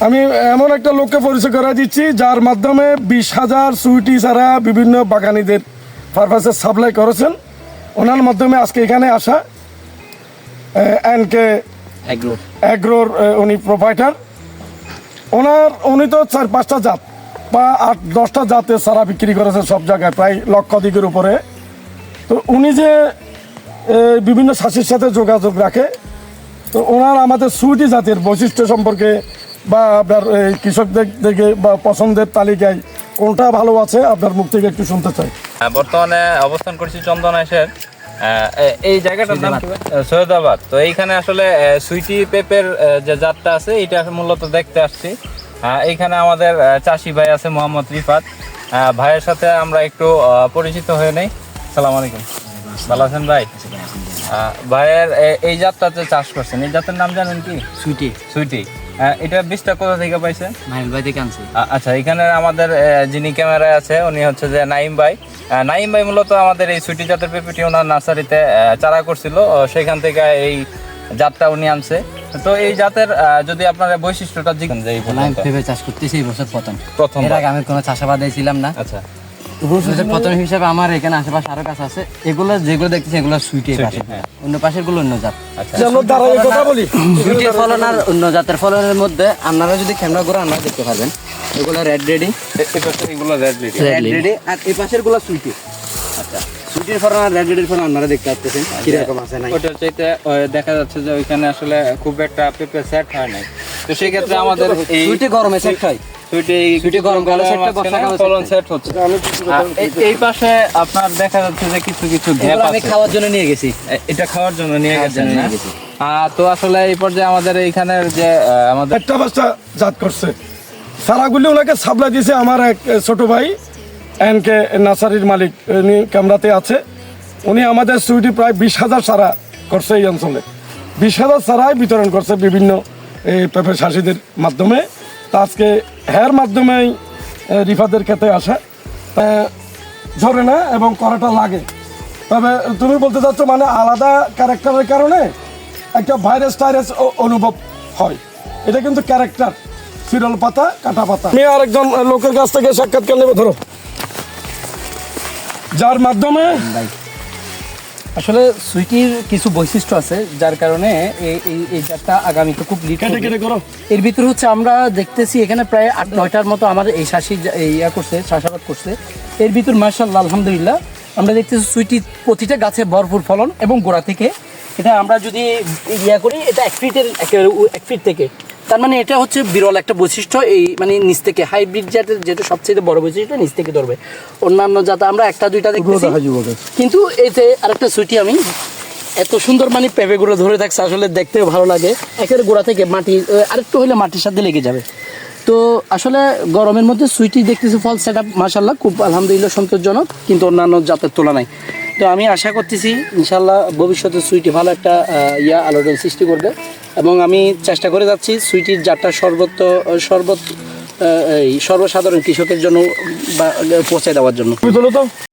আমি এমন একটা লোককে পরিচয় করে দিচ্ছি যার মাধ্যমে 20,000 সুইটি ছাড়া বিভিন্ন বাগানীদের পারপাসে সাপ্লাই করেছেন। ওনার মাধ্যমে আজকে এখানে আসা এনকে অ্যাগ্রোর উনি প্রোভাইডার। উনি তো 4-5টা জাত বা 8-10টা জাতের চারা বিক্রি করেছে সব জায়গায়, প্রায় লক্ষাধিকের উপরে। তো উনি যে বিভিন্ন চাষির সাথে যোগাযোগ রাখে, তো ওনার আমাদের সুইটি জাতের বৈশিষ্ট্য সম্পর্কে বা আপনার কৃষকদের থেকে বা পছন্দের তালিকায় কোনটা ভালো আছে আপনার মুখ থেকে একটু শুনতে চাই। বর্তমানে অবস্থান করছি চন্দনাইশের এই জায়গাটার নাম সৈয়দাবাদ। তো এইখানে আসলে সুইটি পেঁপের যে জাতটা আছে এটা মূলত দেখতে আসছি। এইখানে আমাদের চাষি ভাই আছে মোহাম্মদ রিফাত ভাইয়ের সাথে আমরা একটু পরিচিত হয়ে নেই। আসসালামু আলাইকুম, ভালো আছেন ভাই? ভাইয়ের এই জাতটাতে চাষ করছেন, এই জাতের নাম জানেন কি? সুইটি। এটা বীজটা কোথা থেকে পাইছে? নাইম ভাই থেকে আনছি। আচ্ছা, এখানে আমাদের যিনি ক্যামেরায় আছে উনি হচ্ছে যে নাইম ভাই। নাইম ভাই মূলত আমাদের এই সুইটি জাতের পেঁপেটি ওনার নার্সারিতে চারা করছিল, সেখান থেকে এই জাতটা উনি আনছে। তো এই জাতের যদি আপনার বৈশিষ্ট্যটা জিজ্ঞেস যে পেঁপে চাষ করতেছি এই বছর প্রথম। এর আগে আমি কোনো চাষাবাদে ছিলাম না। আচ্ছা, প্রথম হিসাবে আমার এখানে আশেপাশে আরো গাছ আছে, এগুলো যেগুলো দেখতেছি এগুলো সুইটের পাশে, অন্য পাশের গুলো অন্য জাত। সুইটের ফলন আর অন্য জাতের ফলনের মধ্যে আপনারা যদি ক্যামেরা করে আপনারা দেখতে পারবেন, এগুলো রেড রেডি, এগুলো রেড রেডি, আর এই পাশের গুলো সুইটি। আচ্ছা, সুইটের ফলন আর রেড রেডির ফলন আপনারা দেখতে পাচ্ছেন কিরকম আছে না। ওটার চাইতে দেখা যাচ্ছে যে ওইখানে আসলে খুব একটা পেঁপে সেট হয় নাই। তো সেই ক্ষেত্রে আমাদের এই সুইটে গরমে সেট হয়, সুইটি গরম কালে ফলন সেট হচ্ছে। এই পাশে আপনার দেখা যাচ্ছে যে কিছু গ্যাপ আছে। আমি খাওয়ার জন্য নিয়ে গেছি, এটা খাওয়ার জন্য নিয়ে গেছেন না? তো আসলে এই পর্যায়ে আমাদের এইখানের যে আমাদের 4টা-5টা জাত করছে, চারাগুলি ওনাকে সাপ্লাই দিয়েছে আমার এক ছোট ভাই এনকে নার্সারির মালিক, উনি ক্যামেরাতে আছে। উনি আমাদের সুইটি প্রায় 20,000 চারা করছে এই অঞ্চলে, 20,000 চারাই বিতরণ করছে বিভিন্ন পেঁপে চাষিদের মাধ্যমে। তা আজকে হের মাধ্যমেই রিফাদের ক্ষেত্রে আসা ঝরে না এবং করাটা লাগে। তবে তুমি বলতে চাচ্ছ মানে আলাদা ক্যারেক্টারের কারণে একটা ভাইরাস টাইরাস অনুভব হয়, এটা কিন্তু ক্যারেক্টার, ফিরল পাতা কাটা পাতা। আমি আরেকজন লোকের কাছ থেকে সাক্ষাৎকার নেবে, ধরো, যার মাধ্যমে আসলে সুইটির কিছু বৈশিষ্ট্য আছে যার কারণে এই জাতটা আগামীতে খুব লিড করো। এর ভিতরে হচ্ছে আমরা দেখতেছি এখানে প্রায় 8-9টার মতো আমাদের এই চাষাবাদ করছে। এর ভিতর মাশাআল্লাহ আলহামদুলিল্লাহ আমরা দেখতেছি সুইটির প্রতিটা গাছে ভরপুর ফলন এবং গোড়া থেকে এটা আমরা যদি করি এটা 1 ফিট থেকে, তার মানে এটা হচ্ছে বিরল একটা বৈশিষ্ট্য। এই মানে নিচ থেকে হাইব্রিড জাতের যেটা সবচেয়ে বড় বৈশিষ্ট্য, নিচ থেকে ধরবে। অন্যান্য জাত আমরা 1-2টা দেখতেছি, কিন্তু এতে আরেকটা সুইটি আমি এত সুন্দর মানে পেঁপেগুলো ধরে থাকছে, আসলে দেখতেও ভালো লাগে। একের গোড়া থেকে মাটি আরেকটু হলে মাটির সাথে লেগে যাবে। তো আসলে গরমের মধ্যে সুইটি দেখতেছি ফল সেট আপ মাশাআল্লাহ খুব আলহামদুলিল্লাহ সন্তোষজনক, কিন্তু অন্যান্য জাতের তুলনায়। তো আমি আশা করতেছি ইনশাআল্লাহ ভবিষ্যতে সুইটি ভালো একটা আলোড়ন সৃষ্টি করবে, এবং আমি চেষ্টা করে যাচ্ছি সুইটির জাতটা সর্বসাধারণ কৃষকের জন্য পৌঁছে দেওয়ার জন্য।